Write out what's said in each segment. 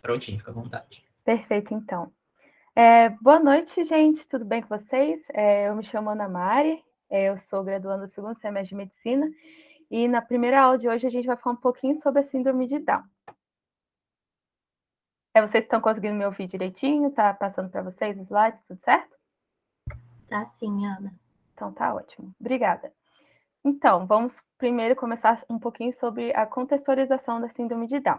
Prontinho, fica à vontade. Perfeito, então. Boa noite, gente, tudo bem com vocês? Eu me chamo Ana Mari, eu sou graduanda do segundo semestre de Medicina, e na primeira aula de hoje a gente vai falar um pouquinho sobre a síndrome de Down. Vocês estão conseguindo me ouvir direitinho? Tá passando para vocês os slides, tudo certo? Tá sim, Ana. Então tá ótimo, obrigada. Então, vamos primeiro começar um pouquinho sobre a contextualização da síndrome de Down.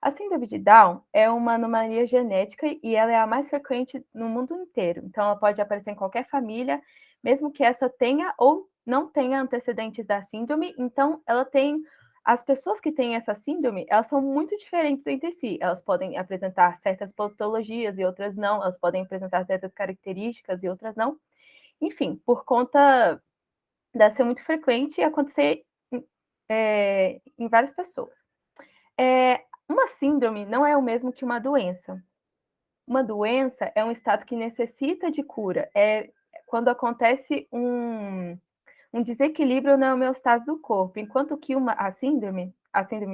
A síndrome de Down é uma anomalia genética e ela é a mais frequente no mundo inteiro. Então, ela pode aparecer em qualquer família, mesmo que essa tenha ou não tenha antecedentes da síndrome. Então, ela tem... As pessoas que têm essa síndrome, elas são muito diferentes entre si. Elas podem apresentar certas patologias e outras não. Elas podem apresentar certas características e outras não. Enfim, por conta de ser muito frequente e acontecer em várias pessoas. Uma síndrome não é o mesmo que uma doença. Uma doença é um estado que necessita de cura. É quando acontece um desequilíbrio na homeostase do corpo, enquanto que a síndrome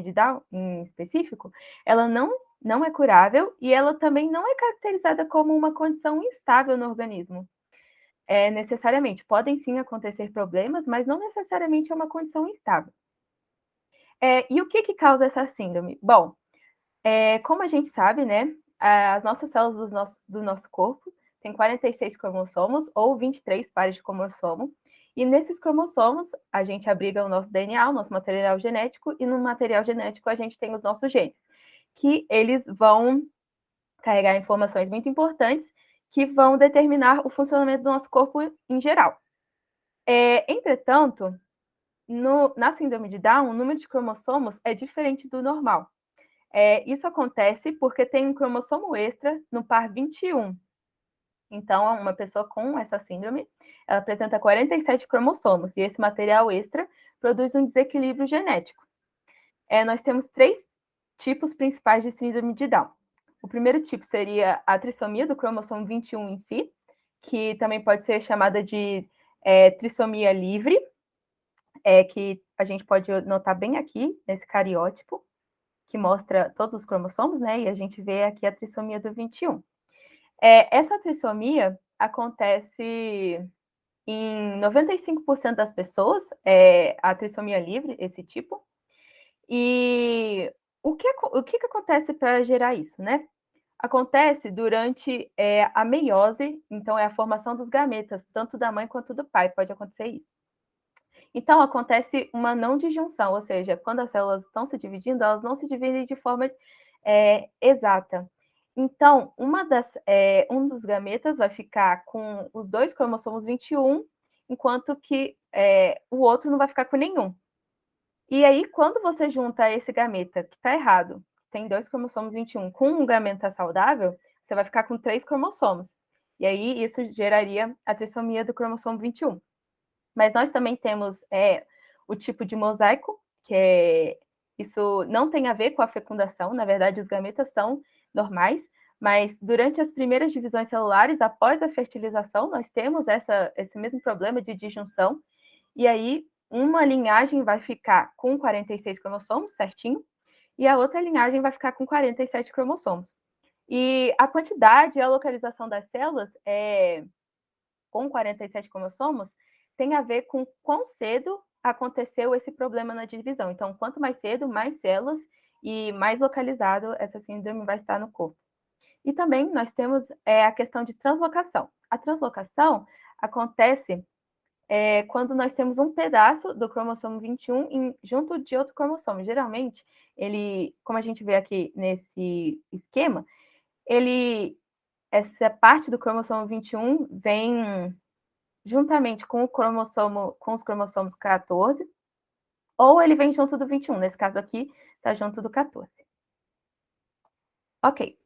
de Down, em específico, ela não é curável e ela também não é caracterizada como uma condição instável no organismo. Necessariamente, podem sim acontecer problemas, mas não necessariamente é uma condição instável. E o que causa essa síndrome? Bom, como a gente sabe, né, as nossas células do nosso corpo têm 46 cromossomos ou 23 pares de cromossomo, e nesses cromossomos a gente abriga o nosso DNA, o nosso material genético, e no material genético a gente tem os nossos genes, que eles vão carregar informações muito importantes que vão determinar o funcionamento do nosso corpo em geral. Entretanto, na síndrome de Down, o número de cromossomos é diferente do normal. Isso acontece porque tem um cromossomo extra no par 21. Então, uma pessoa com essa síndrome, ela apresenta 47 cromossomos, e esse material extra produz um desequilíbrio genético. Nós temos 3 tipos principais de síndrome de Down. O primeiro tipo seria a trissomia do cromossomo 21 em si, que também pode ser chamada de trissomia livre, que a gente pode notar bem aqui, nesse cariótipo, que mostra todos os cromossomos, né? E a gente vê aqui a trissomia do 21. Essa trissomia acontece em 95% das pessoas, a trissomia livre, esse tipo. E o que acontece para gerar isso, né? Acontece durante a meiose, então é a formação dos gametas, tanto da mãe quanto do pai, pode acontecer isso. Então, acontece uma não disjunção, ou seja, quando as células estão se dividindo, elas não se dividem de forma exata. Então, um dos gametas vai ficar com os 2 cromossomos 21, enquanto que o outro não vai ficar com nenhum. E aí, quando você junta esse gameta, que está errado, tem 2 cromossomos 21, com um gameta saudável, você vai ficar com 3 cromossomos. E aí, isso geraria a trissomia do cromossomo 21. Mas nós também temos o tipo de mosaico, isso não tem a ver com a fecundação, na verdade, os gametas são normais, mas durante as primeiras divisões celulares, após a fertilização, nós temos esse mesmo problema de disjunção, e aí uma linhagem vai ficar com 46 cromossomos, certinho, e a outra linhagem vai ficar com 47 cromossomos. E a quantidade e a localização das células com 47 cromossomos tem a ver com quão cedo aconteceu esse problema na divisão. Então, quanto mais cedo, mais células e mais localizado essa síndrome vai estar no corpo. E também nós temos a questão de translocação. A translocação acontece quando nós temos um pedaço do cromossomo 21 junto de outro cromossomo. Geralmente, como a gente vê aqui nesse esquema, essa parte do cromossomo 21 vem juntamente com os cromossomos 14, ou ele vem junto do 21. Nesse caso aqui, está junto do 14. Ok.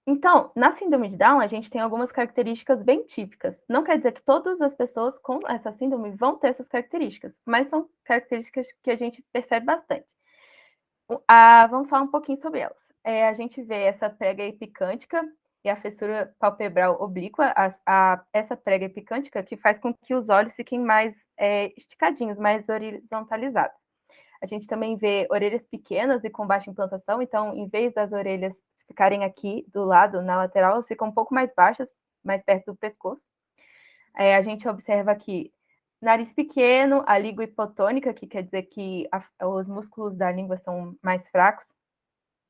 Então, na síndrome de Down, a gente tem algumas características bem típicas. Não quer dizer que todas as pessoas com essa síndrome vão ter essas características, mas são características que a gente percebe bastante. Vamos falar um pouquinho sobre elas. A gente vê essa prega epicântica e a fissura palpebral oblíqua, essa prega epicântica que faz com que os olhos fiquem mais esticadinhos, mais horizontalizados. A gente também vê orelhas pequenas e com baixa implantação, então, em vez das orelhas ficarem aqui do lado, na lateral, elas ficam um pouco mais baixas, mais perto do pescoço. A gente observa aqui nariz pequeno, a língua hipotônica, que quer dizer que os músculos da língua são mais fracos.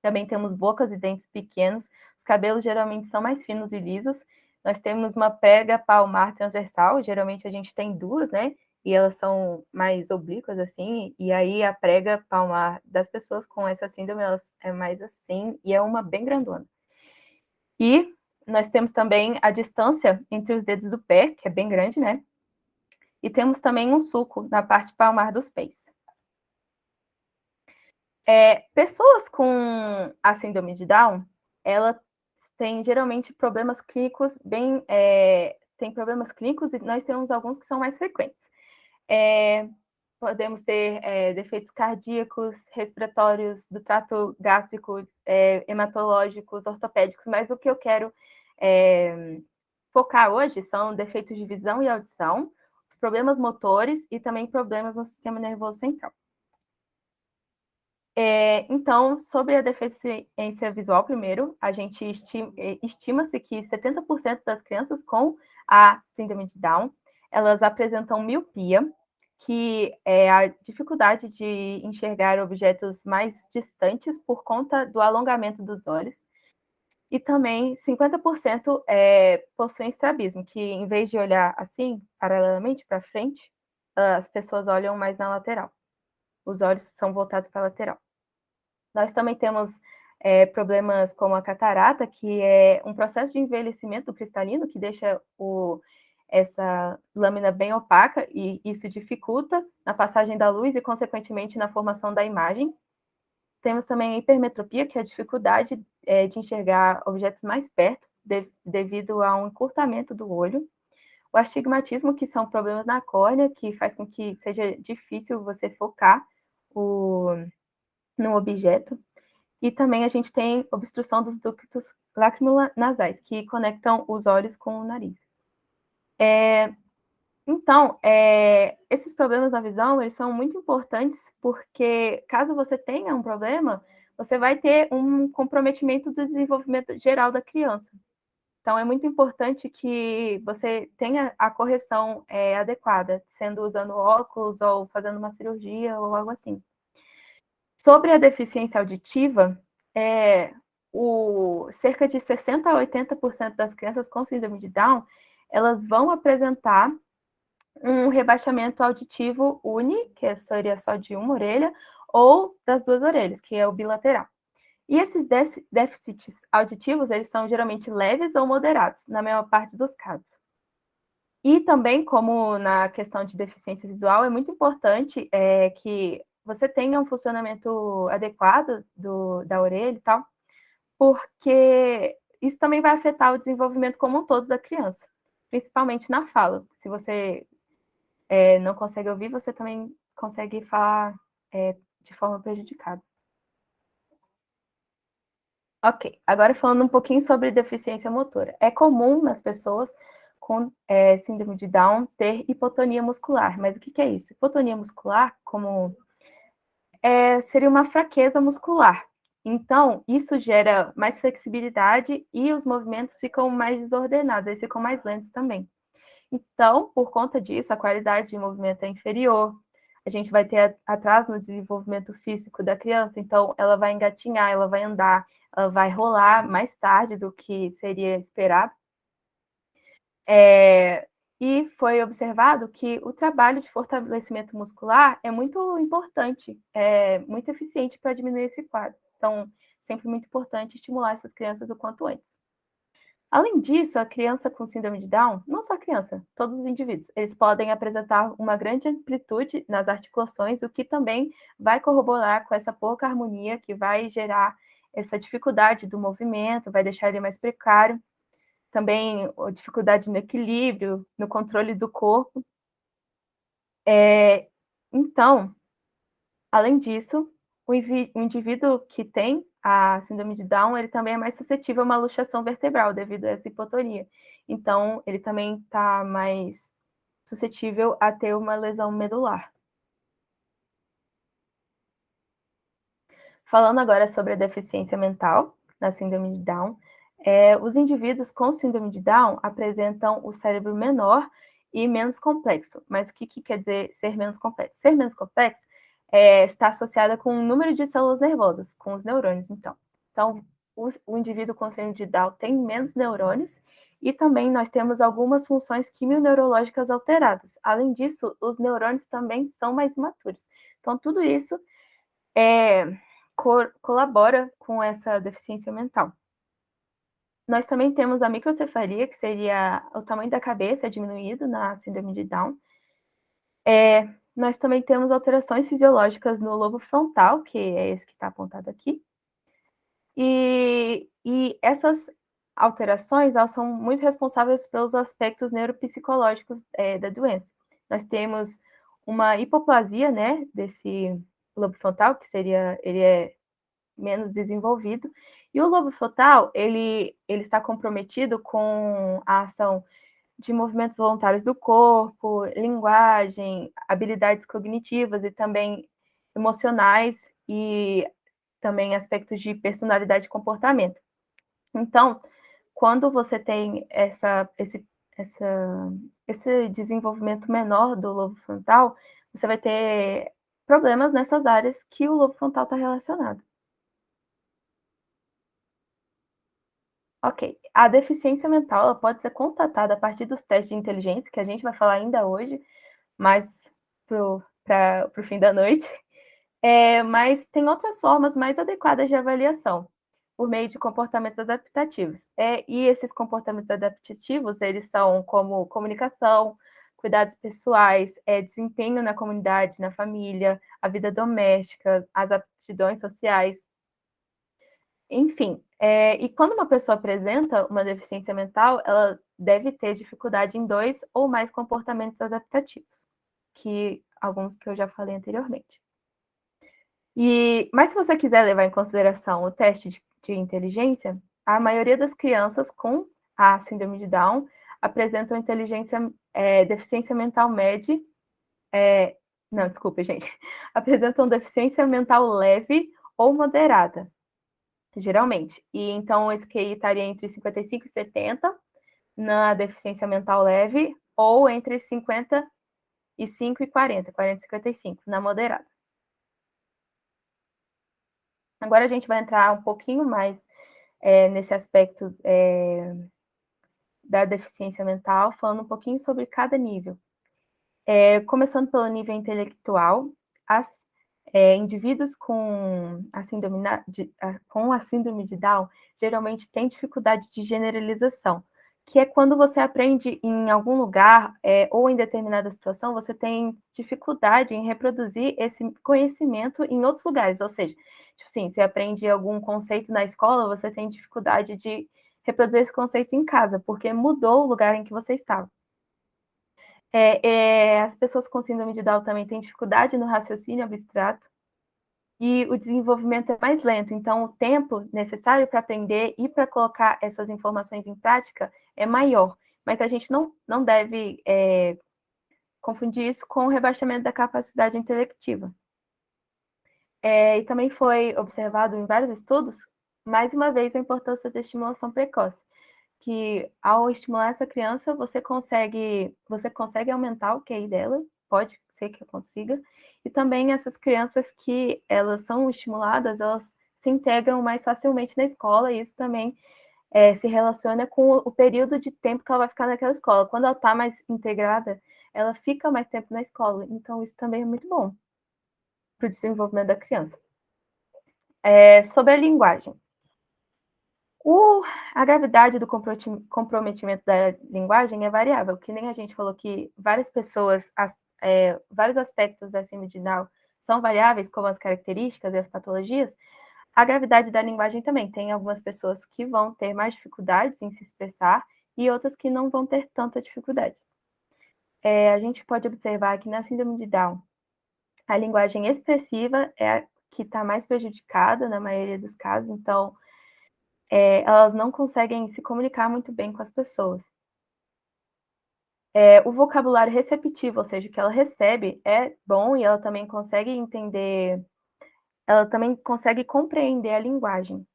Também temos bocas e dentes pequenos. Os cabelos geralmente são mais finos e lisos. Nós temos uma prega palmar transversal, geralmente a gente tem duas, né? E elas são mais oblíquas, assim, e aí a prega palmar das pessoas com essa síndrome, elas é mais assim, e é uma bem grandona. E nós temos também a distância entre os dedos do pé, que é bem grande, né? E temos também um sulco na parte palmar dos pés. Pessoas com a síndrome de Down, elas têm geralmente problemas clínicos tem problemas clínicos e nós temos alguns que são mais frequentes. Podemos ter defeitos cardíacos, respiratórios, do trato gástrico, hematológicos, ortopédicos, mas o que eu quero focar hoje são defeitos de visão e audição, os problemas motores e também problemas no sistema nervoso central. Então, sobre a deficiência visual, primeiro, a gente estima-se que 70% das crianças com a síndrome de Down, elas apresentam miopia, que é a dificuldade de enxergar objetos mais distantes por conta do alongamento dos olhos. E também 50% possuem estrabismo, que em vez de olhar assim, paralelamente para frente, as pessoas olham mais na lateral. Os olhos são voltados para a lateral. Nós também temos problemas como a catarata, que é um processo de envelhecimento cristalino que deixa essa lâmina bem opaca e isso dificulta na passagem da luz e, consequentemente, na formação da imagem. Temos também a hipermetropia, que é a dificuldade de enxergar objetos mais perto devido a um encurtamento do olho. O astigmatismo, que são problemas na córnea, que faz com que seja difícil você focar no objeto. E também a gente tem obstrução dos ductos lacrimonasais, que conectam os olhos com o nariz. Então, esses problemas na visão, eles são muito importantes, porque caso você tenha um problema, você vai ter um comprometimento do desenvolvimento geral da criança. Então, é muito importante que você tenha a correção adequada, sendo usando óculos ou fazendo uma cirurgia ou algo assim. Sobre a deficiência auditiva, cerca de 60% a 80% das crianças com síndrome de Down, elas vão apresentar um rebaixamento auditivo uni, que seria só de uma orelha, ou das duas orelhas, que é o bilateral. E esses déficits auditivos, eles são geralmente leves ou moderados, na maior parte dos casos. E também, como na questão de deficiência visual, é muito importante que você tenha um funcionamento adequado da orelha e tal, porque isso também vai afetar o desenvolvimento como um todo da criança, principalmente na fala. Se você não consegue ouvir, você também consegue falar de forma prejudicada. Ok, agora falando um pouquinho sobre deficiência motora. É comum nas pessoas com síndrome de Down ter hipotonia muscular, mas o que é isso? Hipotonia muscular seria uma fraqueza muscular. Então, isso gera mais flexibilidade e os movimentos ficam mais desordenados, eles ficam mais lentos também. Então, por conta disso, a qualidade de movimento é inferior, a gente vai ter atraso no desenvolvimento físico da criança, então ela vai engatinhar, ela vai andar, ela vai rolar mais tarde do que seria esperado. E foi observado que o trabalho de fortalecimento muscular é muito importante, muito eficiente para diminuir esse quadro. Então, sempre muito importante estimular essas crianças o quanto antes. Além disso, a criança com síndrome de Down, não só a criança, todos os indivíduos, eles podem apresentar uma grande amplitude nas articulações, o que também vai corroborar com essa pouca harmonia, que vai gerar essa dificuldade do movimento, vai deixar ele mais precário. Também a dificuldade no equilíbrio, no controle do corpo. Então, além disso, o indivíduo que tem a síndrome de Down, ele também é mais suscetível a uma luxação vertebral devido a essa hipotonia. Então, ele também está mais suscetível a ter uma lesão medular. Falando agora sobre a deficiência mental, na síndrome de Down. Os indivíduos com síndrome de Down apresentam o cérebro menor e menos complexo. Mas o que quer dizer ser menos complexo? Ser menos complexo está associada com o número de células nervosas, com os neurônios, então. Então, o indivíduo com síndrome de Down tem menos neurônios e também nós temos algumas funções quimioneurológicas alteradas. Além disso, os neurônios também são mais imaturos. Então, tudo isso colabora com essa deficiência mental. Nós também temos a microcefalia, que seria o tamanho da cabeça diminuído na síndrome de Down. Nós também temos alterações fisiológicas no lobo frontal, que é esse que está apontado aqui. E essas alterações, elas são muito responsáveis pelos aspectos neuropsicológicos da doença. Nós temos uma hipoplasia, né, desse lobo frontal, que ele é menos desenvolvido, e o lobo frontal, ele está comprometido com a ação de movimentos voluntários do corpo, linguagem, habilidades cognitivas e também emocionais e também aspectos de personalidade e comportamento. Então, quando você tem esse desenvolvimento menor do lobo frontal, você vai ter problemas nessas áreas que o lobo frontal está relacionado. Ok, a deficiência mental ela pode ser contatada a partir dos testes de inteligência, que a gente vai falar ainda hoje, mas para o fim da noite. Mas tem outras formas mais adequadas de avaliação, por meio de comportamentos adaptativos. E esses comportamentos adaptativos, eles são como comunicação, cuidados pessoais, desempenho na comunidade, na família, a vida doméstica, as aptidões sociais, enfim. E quando uma pessoa apresenta uma deficiência mental, ela deve ter dificuldade em 2 ou mais comportamentos adaptativos, que alguns que eu já falei anteriormente. Mas se você quiser levar em consideração o teste de inteligência, a maioria das crianças com a síndrome de Down apresentam deficiência mental média. Não, desculpa, gente. Apresentam deficiência mental leve ou moderada, geralmente. E então esse QI estaria entre 55 e 70 na deficiência mental leve, ou entre 55 e 40 e 55 na moderada. Agora a gente vai entrar um pouquinho mais nesse aspecto da deficiência mental, falando um pouquinho sobre cada nível. Começando pelo nível intelectual, indivíduos com a síndrome de Down geralmente têm dificuldade de generalização, que é quando você aprende em algum lugar ou em determinada situação, você tem dificuldade em reproduzir esse conhecimento em outros lugares, ou seja, tipo assim, você aprende algum conceito na escola, você tem dificuldade de reproduzir esse conceito em casa, porque mudou o lugar em que você estava. As pessoas com síndrome de Down também têm dificuldade no raciocínio abstrato e o desenvolvimento é mais lento, então o tempo necessário para aprender e para colocar essas informações em prática é maior, mas a gente não deve confundir isso com o rebaixamento da capacidade intelectiva. E também foi observado em vários estudos, mais uma vez, a importância da estimulação precoce, que ao estimular essa criança, você consegue aumentar o QI dela, pode ser que eu consiga, e também essas crianças que elas são estimuladas, elas se integram mais facilmente na escola, e isso também se relaciona com o período de tempo que ela vai ficar naquela escola. Quando ela está mais integrada, ela fica mais tempo na escola, então isso também é muito bom para o desenvolvimento da criança. Sobre a linguagem. A gravidade do comprometimento da linguagem é variável, que nem a gente falou que várias pessoas, vários aspectos da síndrome de Down são variáveis, como as características e as patologias. A gravidade da linguagem também. Tem algumas pessoas que vão ter mais dificuldades em se expressar e outras que não vão ter tanta dificuldade. A gente pode observar que na síndrome de Down, a linguagem expressiva é a que está mais prejudicada na maioria dos casos, então elas não conseguem se comunicar muito bem com as pessoas. O vocabulário receptivo, ou seja, o que ela recebe é bom e ela também consegue entender, ela também consegue compreender a linguagem.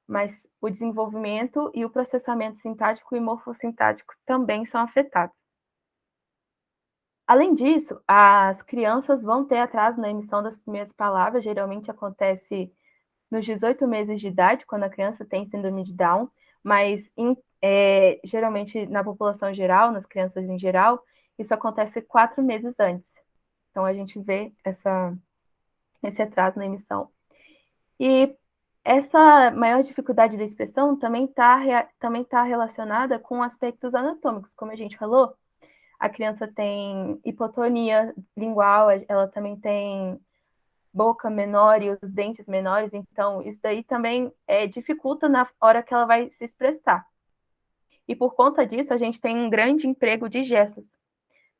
mas o desenvolvimento e o processamento sintático e morfossintático também são afetados. Além disso, as crianças vão ter atraso na emissão das primeiras palavras, geralmente acontece nos 18 meses de idade, quando a criança tem síndrome de Down, mas geralmente na população geral, nas crianças em geral, isso acontece 4 meses antes. Então a gente vê esse atraso na emissão. E essa maior dificuldade da expressão também tá relacionada com aspectos anatômicos, como a gente falou. A criança tem hipotonia lingual, ela também tem boca menor e os dentes menores, então isso daí também dificulta na hora que ela vai se expressar. E por conta disso, a gente tem um grande emprego de gestos,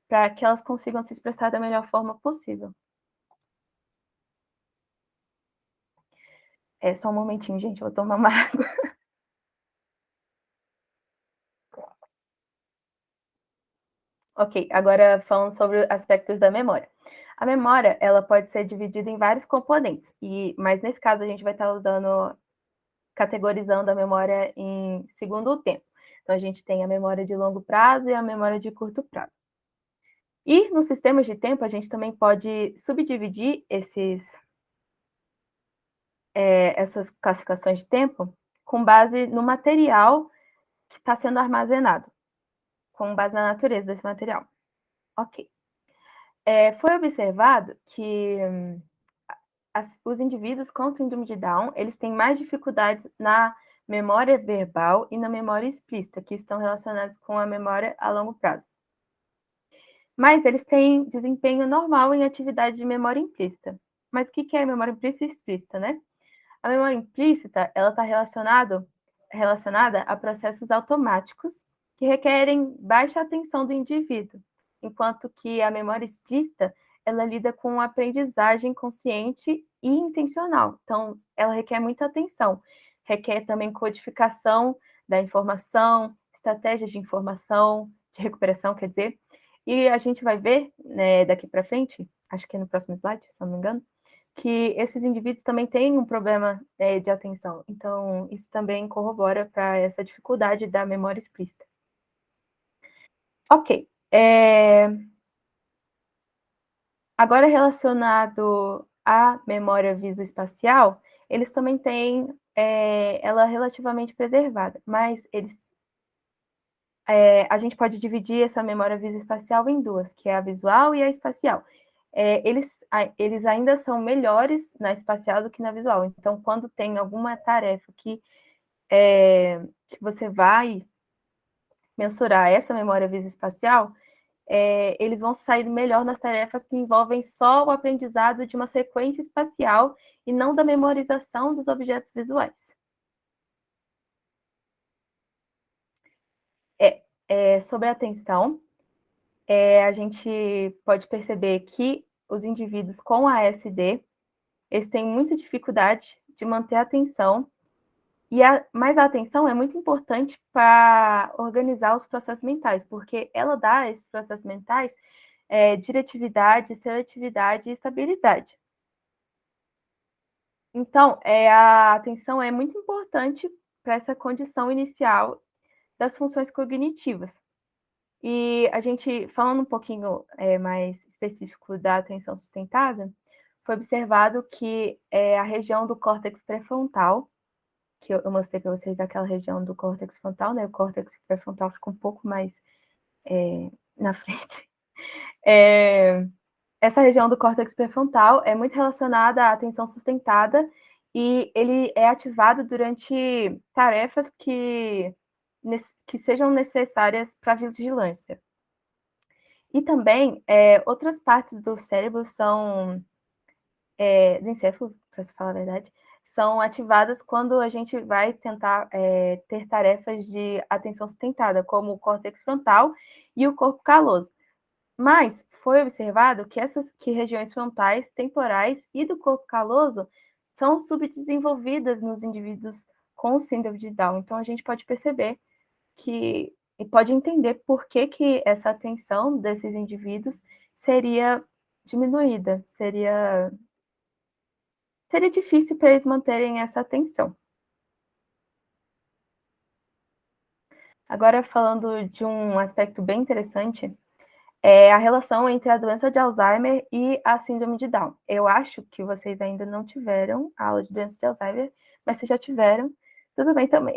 para que elas consigam se expressar da melhor forma possível. Só um momentinho, gente, eu vou tomar uma água. Ok, agora falando sobre aspectos da memória. A memória, ela pode ser dividida em vários componentes, mas nesse caso a gente vai estar categorizando a memória em segundo tempo. Então a gente tem a memória de longo prazo e a memória de curto prazo. E nos sistemas de tempo a gente também pode subdividir essas classificações de tempo com base no material que está sendo armazenado, com base na natureza desse material. Ok. Foi observado que os indivíduos com síndrome de Down, eles têm mais dificuldades na memória verbal e na memória explícita, que estão relacionados com a memória a longo prazo. Mas eles têm desempenho normal em atividade de memória implícita. Mas o que é memória implícita e explícita, né? A memória implícita, ela está relacionada a processos automáticos que requerem baixa atenção do indivíduo, enquanto que a memória explícita, ela lida com aprendizagem consciente e intencional. Então, ela requer muita atenção, requer também codificação da informação, estratégias de informação, de recuperação, quer dizer, e a gente vai ver, né, daqui para frente, acho que é no próximo slide, se não me engano, que esses indivíduos também têm um problema de atenção. Então, isso também corrobora para essa dificuldade da memória explícita. Ok. Agora, relacionado à memória visoespacial, eles também têm ela relativamente preservada, mas a gente pode dividir essa memória visoespacial em duas, que é a visual e a espacial. Eles ainda são melhores na espacial do que na visual. Então, quando tem alguma tarefa que você vai mensurar essa memória visoespacial, eles vão sair melhor nas tarefas que envolvem só o aprendizado de uma sequência espacial e não da memorização dos objetos visuais. Sobre a atenção, a gente pode perceber que os indivíduos com ASD, eles têm muita dificuldade de manter a atenção, mas a atenção é muito importante para organizar os processos mentais, porque ela dá a esses processos mentais diretividade, seletividade e estabilidade. Então, a atenção é muito importante para essa condição inicial das funções cognitivas. E a gente, falando um pouquinho mais específico da atenção sustentada, foi observado que a região do córtex pré-frontal, que eu mostrei para vocês aquela região do córtex frontal, né? O córtex pré-frontal fica um pouco mais na frente. Essa região do córtex pré-frontal é muito relacionada à atenção sustentada e ele é ativado durante tarefas que sejam necessárias para a vigilância. E também, outras partes do cérebro do encéfalo, para se falar a verdade, são ativadas quando a gente vai tentar ter tarefas de atenção sustentada, como o córtex frontal e o corpo caloso. Mas foi observado que regiões frontais, temporais e do corpo caloso são subdesenvolvidas nos indivíduos com síndrome de Down. Então, a gente pode perceber e pode entender por que essa atenção desses indivíduos seria diminuída, seria difícil para eles manterem essa atenção. Agora, falando de um aspecto bem interessante, é a relação entre a doença de Alzheimer e a síndrome de Down. Eu acho que vocês ainda não tiveram aula de doença de Alzheimer, mas se já tiveram, tudo bem também.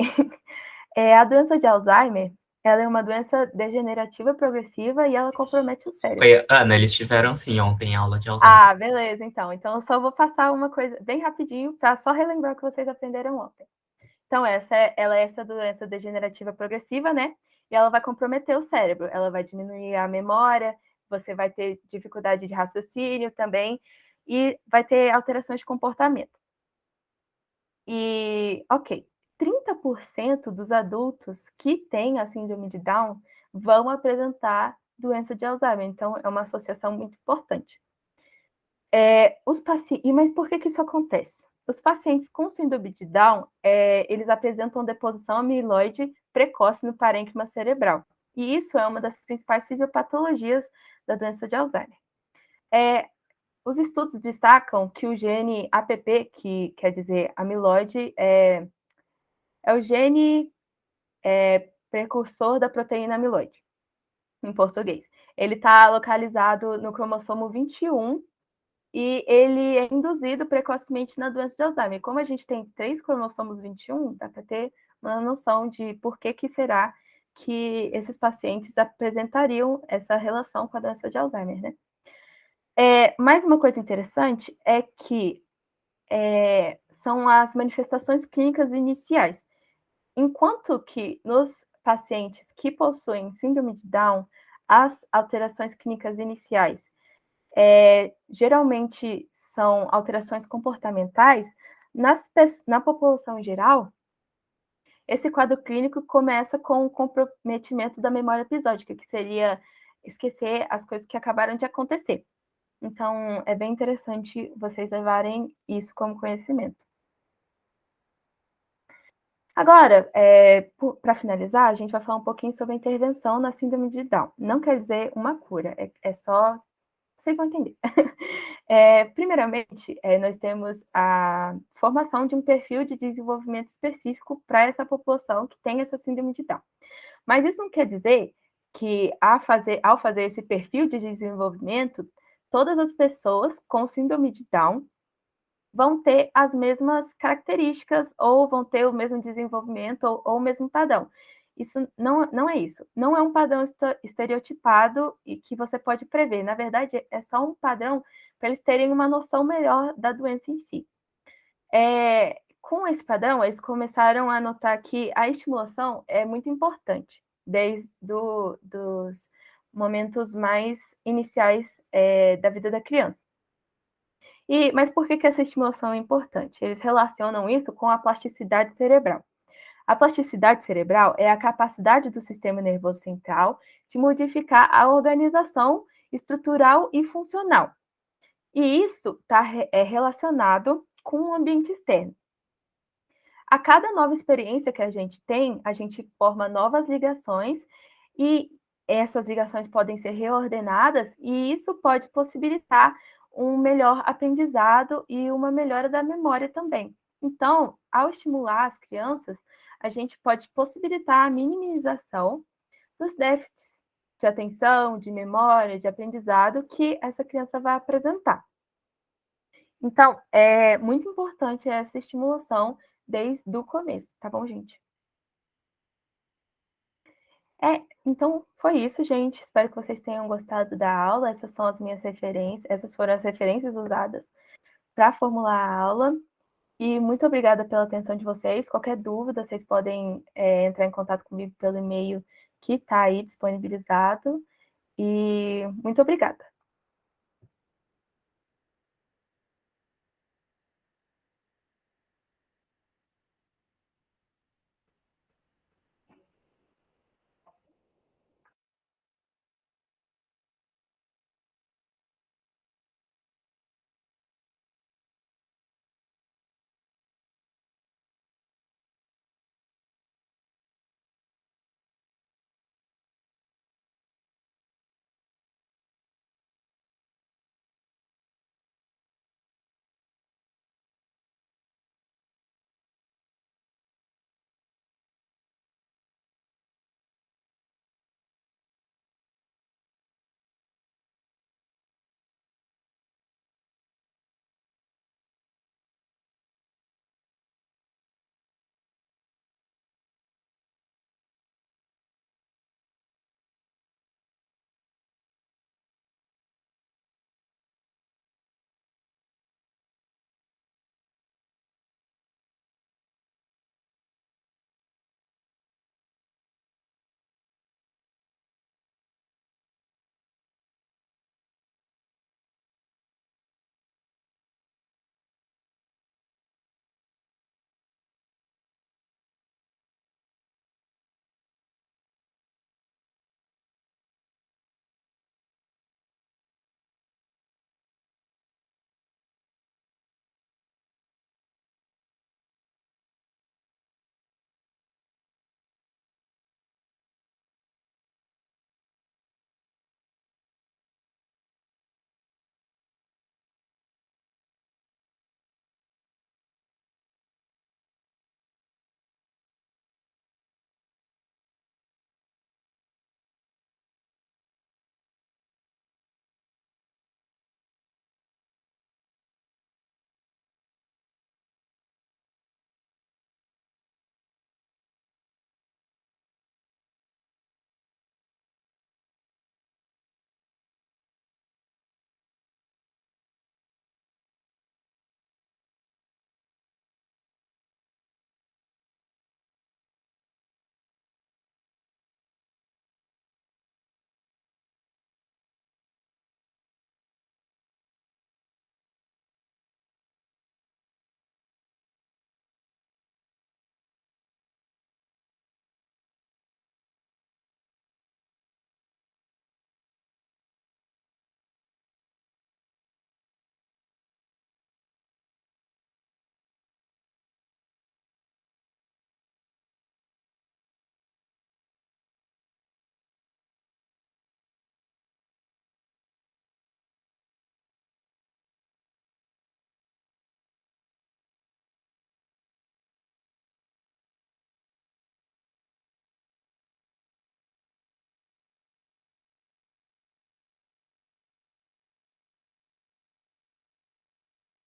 A doença de Alzheimer, ela é uma doença degenerativa progressiva e ela compromete o cérebro. Oi, Ana, eles tiveram sim ontem aula de Alzheimer. Ah, beleza, então. Então eu só vou passar uma coisa bem rapidinho para só relembrar o que vocês aprenderam ontem. Então, ela é essa doença degenerativa progressiva, né? E ela vai comprometer o cérebro, ela vai diminuir a memória, você vai ter dificuldade de raciocínio também, e vai ter alterações de comportamento. E, ok, 30% dos adultos que têm a síndrome de Down vão apresentar doença de Alzheimer, então é uma associação muito importante. Mas por que isso acontece? Os pacientes com síndrome de Down, eles apresentam deposição amiloide precoce no parênquima cerebral. E isso é uma das principais fisiopatologias da doença de Alzheimer. Os estudos destacam que o gene APP, que quer dizer amiloide, é o gene precursor da proteína amiloide, em português. Ele está localizado no cromossomo 21, e ele é induzido precocemente na doença de Alzheimer. Como a gente tem 3 cromossomos 21, dá para ter uma noção de por que será que esses pacientes apresentariam essa relação com a doença de Alzheimer, né? Mais uma coisa interessante é que são as manifestações clínicas iniciais. Enquanto que nos pacientes que possuem síndrome de Down, as alterações clínicas iniciais geralmente são alterações comportamentais, na população geral, esse quadro clínico começa com o comprometimento da memória episódica, que seria esquecer as coisas que acabaram de acontecer. Então, é bem interessante vocês levarem isso como conhecimento. Agora, para finalizar, a gente vai falar um pouquinho sobre a intervenção na síndrome de Down. Não quer dizer uma cura, é só... Vocês vão entender. Primeiramente, nós temos a formação de um perfil de desenvolvimento específico para essa população que tem essa síndrome de Down. Mas isso não quer dizer que, ao fazer esse perfil de desenvolvimento, todas as pessoas com síndrome de Down vão ter as mesmas características ou vão ter o mesmo desenvolvimento ou o mesmo padrão. Isso não é isso. Não é um padrão estereotipado e que você pode prever. Na verdade, é só um padrão para eles terem uma noção melhor da doença em si. Com esse padrão, eles começaram a notar que a estimulação é muito importante, desde dos momentos mais iniciais da vida da criança. Mas por que essa estimulação é importante? Eles relacionam isso com a plasticidade cerebral. A plasticidade cerebral é a capacidade do sistema nervoso central de modificar a organização estrutural e funcional. E isso está relacionado com o ambiente externo. A cada nova experiência que a gente tem, a gente forma novas ligações e essas ligações podem ser reordenadas e isso pode possibilitar um melhor aprendizado e uma melhora da memória também. Então, ao estimular as crianças, a gente pode possibilitar a minimização dos déficits de atenção, de memória, de aprendizado que essa criança vai apresentar. Então, é muito importante essa estimulação desde o começo, tá bom, gente? Então foi isso, gente. Espero que vocês tenham gostado da aula. Essas são as minhas referências, essas foram as referências usadas para formular a aula. E muito obrigada pela atenção de vocês. Qualquer dúvida, vocês podem entrar em contato comigo pelo e-mail que está aí disponibilizado. E muito obrigada.